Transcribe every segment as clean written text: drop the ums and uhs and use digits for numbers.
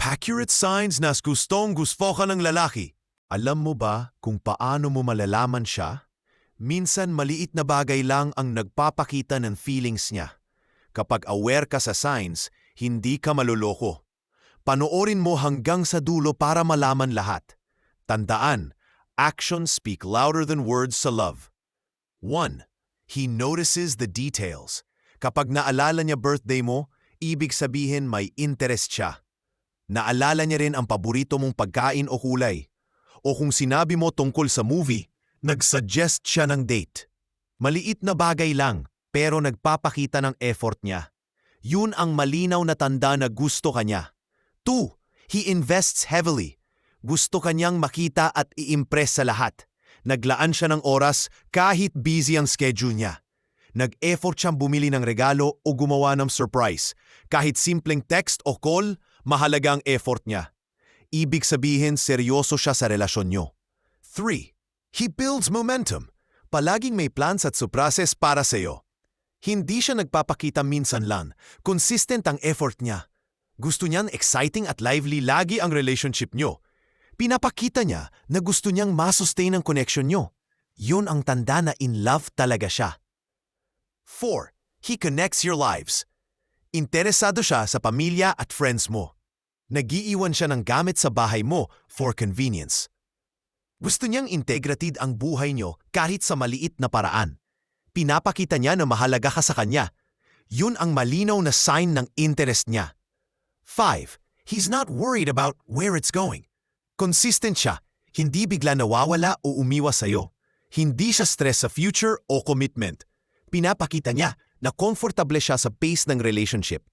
Accurate signs na gustong-gusto ka ng lalaki. Alam mo ba kung paano mo malalaman siya? Minsan maliit na bagay lang ang nagpapakita ng feelings niya. Kapag aware ka sa signs, hindi ka maluloko. Panoorin mo hanggang sa dulo para malaman lahat. Tandaan, actions speak louder than words sa love. 1. He notices the details. Kapag naalala niya birthday mo, ibig sabihin may interest siya. Naalala niya rin ang paborito mong pagkain o kulay. O kung sinabi mo tungkol sa movie, nag-suggest siya ng date. Maliit na bagay lang, pero nagpapakita ng effort niya. Yun ang malinaw na tanda na gusto ka niya. 2. He invests heavily. Gusto kanyang makita at i-impress sa lahat. Naglaan siya ng oras kahit busy ang schedule niya. Nag-effort siyang bumili ng regalo o gumawa ng surprise. Kahit simpleng text o call, mahalaga ang effort niya. Ibig sabihin seryoso siya sa relasyon niyo. 3. He builds momentum. Palaging may plans at surprises para sa iyo. Hindi siya nagpapakita minsan lang. Consistent ang effort niya. Gusto niyang exciting at lively lagi ang relationship niyo. Pinapakita niya na gusto niyang masustain ang connection niyo. Yun ang tanda na in love talaga siya. 4. He connects your lives. Interesado siya sa pamilya at friends mo. Nag-iiwan siya ng gamit sa bahay mo for convenience. Gusto niyang integrated ang buhay niyo kahit sa maliit na paraan. Pinapakita niya na mahalaga ka sa kanya. Yun ang malinaw na sign ng interest niya. 5. He's not worried about where it's going. Consistent siya. Hindi bigla nawawala o umiwas sa'yo. Hindi siya stress sa future o commitment. Pinapakita niya na komportable siya sa pace ng relationship.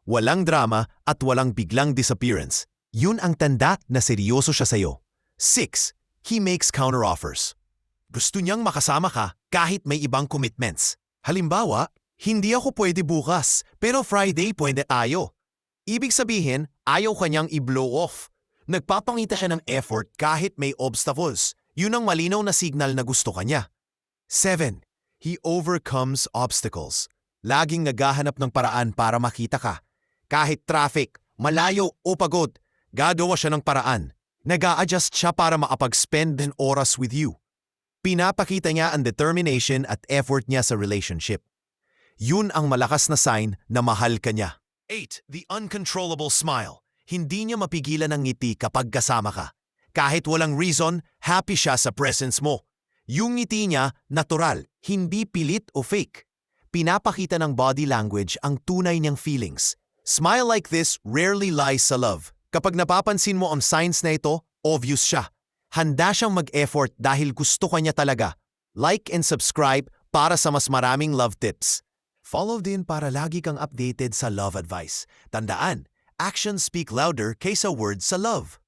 Walang drama at walang biglang disappearance. Yun ang tanda na seryoso siya sa'yo. 6. He makes counteroffers. Gusto niyang makasama ka kahit may ibang commitments. Halimbawa, hindi ako pwede bukas, pero Friday pwede tayo. Ibig sabihin, ayaw kanyang i-blow off. Nagpapangita siya ng effort kahit may obstacles. Yun ang malinaw na signal na gusto kanya. 7. He overcomes obstacles. Laging naghahanap ng paraan para makita ka. Kahit traffic, malayo o pagod, gagawa siya ng paraan. Nag-a-adjust siya para makapag-spend ng oras with you. Pinapakita niya ang determination at effort niya sa relationship. Yun ang malakas na sign na mahal ka niya. 8. The uncontrollable smile. Hindi niya mapigilan ang ngiti kapag kasama ka. Kahit walang reason, happy siya sa presence mo. Yung ngiti niya, natural, hindi pilit o fake. Pinapakita ng body language ang tunay niyang feelings. Smile like this rarely lies sa love. Kapag napapansin mo ang signs na ito, obvious siya. Handa siyang mag-effort dahil gusto ka niya talaga. Like and subscribe para sa mas maraming love tips. Follow din para lagi kang updated sa love advice. Tandaan, actions speak louder kaysa words sa love.